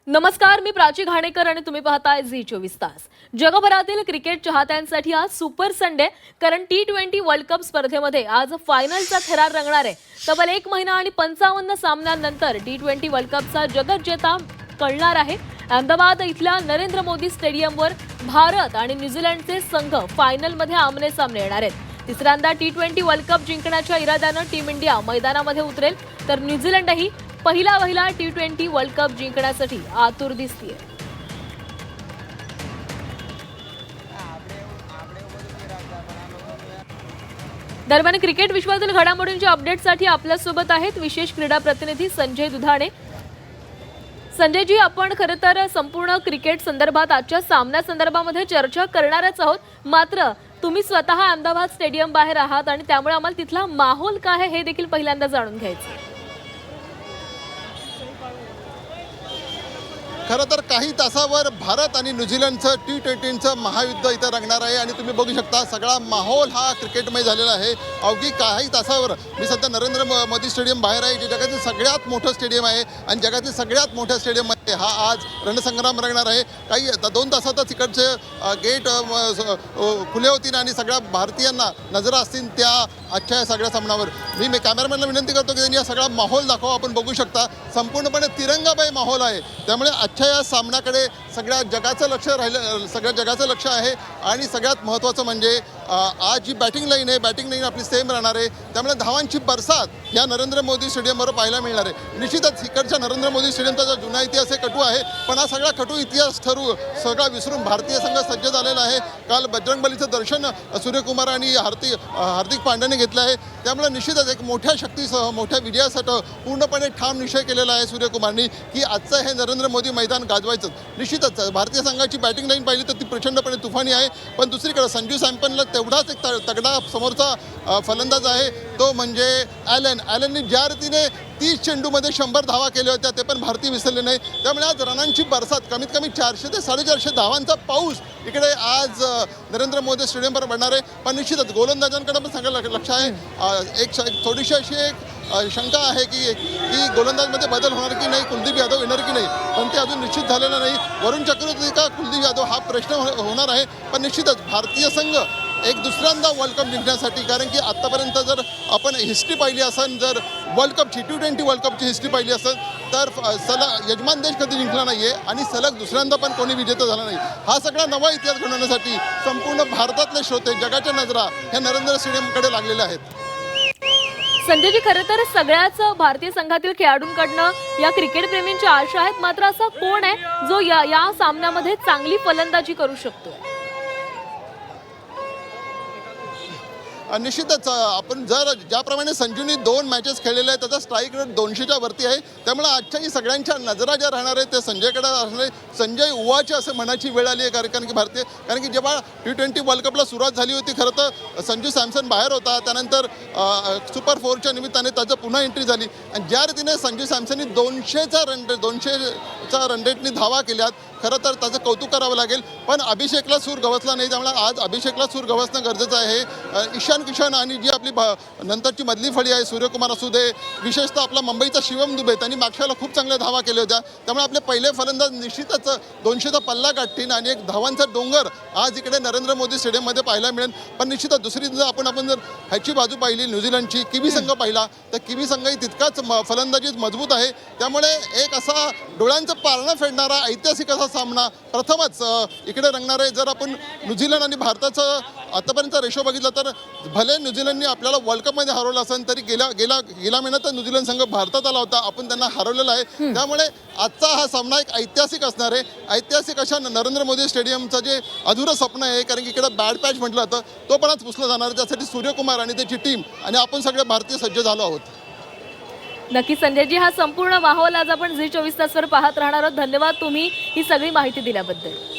नमस्कार, मी प्राची घाणेकर आणि तुम्ही पाहताय झी 24 तास। जगभरातील क्रिकेट चाहत्यांसाठी आज सुपर संडे, कारण T20 वर्ल्ड कप स्पर्धेमध्ये आज फायनलचा थरार रंगणार आहे। तब्बल 1 महिना आणि 55 सामन्यांनंतर T20 वर्ल्ड कपचा जगज्जेता कळणार आहे। अहमदाबाद इथल्या नरेंद्र मोदी स्टेडियमवर भारत आणि न्यूझीलंडचे संघ फायनलमध्ये आमने-सामने येणार आहेत। तिसऱ्यांदा T20 वर्ल्ड कप जिंकण्याच्या इराद्याने टीम इंडिया मैदानामध्ये उतरेल, तर न्यूझीलंडही पहिला T20 वर्ल्ड कप जिंकण्यासाठी आतुर दिसतेय। दरम्यान क्रिकेट विश्वातील घडामोडींच्या अपडेटसाठी आपल्या सोबत आहेत विशेष क्रीडा प्रतिनिधी संजय दुधाणे। संजय जी, आपण खरं तर संपूर्ण क्रिकेट संदर्भात आजच्या सामन्यासंदर्भामध्ये चर्चा करणारच आहोत, मात्र तुम्ही स्वतः अहमदाबाद स्टेडियम बाहेर आहात आणि त्यामुळे आम्हाला तिथला माहोल काय आहे हे देखील पहिल्यांदा जाणून घ्यायचं आहे। खरं तर काही तासावर भारत आणि न्यूझीलंडचं T20चं महायुद्ध इथं रंगणार आहे आणि तुम्ही बघू शकता सगळा माहोल हा क्रिकेटमय झालेला आहे। अवघी काही तासावर मी सध्या नरेंद्र मोदी स्टेडियम बाहेर आहे, जे जगातील सगळ्यात मोठं स्टेडियम आहे आणि जगातील सगळ्यात मोठ्या स्टेडियममध्ये हा आज रणसंग्राम रंगणार आहे। काही 2 तासातच इकडचे गेट खुले होतील आणि सगळ्या भारतीयांना नजरा असतील त्या आजच्या सगळ्या सामन्यावर। मी कॅमेरामॅनला विनंती करतो की त्यांनी हा सगळा माहोल दाखवा। आपण बघू शकता संपूर्णपणे तिरंगाबाई माहोल आहे, त्यामुळे आजच्या या सामन्याकडे सगळ्या जगाचं लक्ष आहे। आणि सगळ्यात महत्त्वाचं म्हणजे आज जी बॅटिंग लाईन आपली सेम राहणार आहे, त्यामुळे धावांची बरसात या नरेंद्र मोदी स्टेडियमवर पाहायला मिळणार आहे। निश्चितच इकडच्या नरेंद्र मोदी स्टेडियमचा जो जुना इतिहास आहे कटू आहे, पण हा सगळा कटू इतिहास सगळा विसरून भारतीय संघ सज्ज झालेला आहे। काल बजरंगबलीचं दर्शन सूर्यकुमार आणि हार्दिक पांड्याने घेतलं आहे, त्यामुळे निश्चितच एक मोठ्या शक्तीसह मोठ्या विजयासाठी पूर्णपणे ठाम निश्चय केलेला आहे सूर्यकुमारनी की आजचं हे नरेंद्र मोदी मैदान गाजवायचं। निश्चितच भारतीय संघाची बॅटिंग लाईन पाहिली तर ती प्रचंडपणे तुफानी आहे, पण दुसरीकडे संजू सॅमसनला तेवढाच एक तगडा समोरचा फलंदाज आहे, तो म्हणजे ॲलननी ज्या रीतीने 30 चेंडूमध्ये 100 धावा केल्या होत्या ते पण भारतीय विसरले नाही। त्यामुळे आज रनांची बरसात, कमीत कमी 400 ते 450 धावांचा पाऊस इकडे आज नरेंद्र मोदी स्टेडियमवर पडणार आहे। पण निश्चितच गोलंदाजांकडे पण सगळं लक्ष आहे। एक थोडीशी अशी एक शंका आहे की गोलंदाजमध्ये बदल होणार की नाही, कुलदीप यादव येणार की नाही, पण ते अजून निश्चित झालेलं नाही। वरुण चक्रवर्ती का कुलदीप यादव हा प्रश्न होणार आहे, पण निश्चितच भारतीय संघ एक दुसऱ्यांदा वर्ल्ड कप जिंकण्यासाठी, कारण की आत्तापर्यंत जर आपण हिस्ट्री पाहिली असेल, जर वर्ल्ड कपची T20 वर्ल्ड कपची हिस्ट्री पाहिली असेल तर सलग यजमान देश कधी जिंकला नाही आहे आणि सलग दुसऱ्यांदा पण कोणी विजेता झाला नाही। हा सगळा नवा इतिहास घडवण्यासाठी संपूर्ण भारतातले श्रोते, जगाच्या नजरा ह्या नरेंद्र स्टेडियमकडे लागलेल्या आहेत। संजय जी, खरं तर सगळ्याच भारतीय संघातील खेळाडूंकडनं या क्रिकेट प्रेमींच्या आशा आहेत, मात्र असा कोण आहे जो या सामन्यामध्ये चांगली फलंदाजी करू शकतो? निश्चितच आपण जर ज्याप्रमाणे संजूनी 2 मॅचेस खेळलेले आहेत त्याचा स्ट्राईक रेट 200च्या वरती आहे, त्यामुळे आजच्याही सगळ्यांच्या नजरा ज्या राहणार आहेत ते संजयकडे असणार आहे। संजय उवाचे असं म्हणायची वेळ आली आहे, कारण की जेव्हा T20 वर्ल्ड कपला सुरुवात झाली होती, खरं तर संजू सॅमसन बाहेर होता, त्यानंतर सुपर 4च्या निमित्ताने त्याचं पुन्हा एंट्री झाली आणि ज्या रीतीने संजू सॅमसननी 200च्या रन रेटनी धावा केल्यात, खरं तर त्याचं कौतुक करावं लागेल। पण अभिषेकला सूर गवसला नाही, त्यामुळे आज अभिषेकला सूर गवसणं गरजेचं आहे। ईशान किशन आणि जी आपली नंतरची मधली फळी आहे, सूर्यकुमार असू दे, विशेषतः आपला मुंबईचा शिवम दुबे, त्यांनी मागच्या वेळेला खूप चांगल्या धावा केल्या होत्या, त्यामुळे आपले पहिले फलंदाज निश्चितच 200चा पल्ला गाठतील आणि एक धावांचा डोंगर आज इकडे नरेंद्र मोदी स्टेडियममध्ये पाहायला मिळेल। पण निश्चितच दुसरी जर आपण जर ह्याची बाजू पाहिली, न्यूझीलंडची किवी संघ पाहिला तर किवी संघही तितकाच फलंदाजीत मजबूत आहे, त्यामुळे एक असा डोळ्यांचं पारणं फेडणारा ऐतिहासिक असा सामना प्रथमच इकडे रंगणार आहे। जर आपण न्यूझीलंड आणि भारताचं आतापर्यंतचा रेशो बघितला तर भले न्यूझीलंडने आपल्याला वर्ल्ड कपमध्ये हरवलं असेल तरी गेल्या महिन्यात न्यूझीलंड संघ भारतात आला होता, आपण त्यांना हरवलेला आहे। त्यामुळे आजचा हा सामना एक ऐतिहासिक असणार आहे। ऐतिहासिक अशा नरेंद्र मोदी स्टेडियमचं जे अधुरं स्वप्न आहे, कारण की इकडे बॅड पॅच म्हटलं जातं, तो पण आज पुसला जाणार आहे। त्यासाठी सूर्यकुमार आणि त्याची टीम आणि आपण सगळे भारतीय सज्ज झालो आहोत। नक्की संजय जी, हा संपूर्ण माहोल आज आपण झी 24 तासवर पाहत राहणार आहोत। धन्यवाद तुम्ही ही सगळी माहिती दिल्याबद्दल।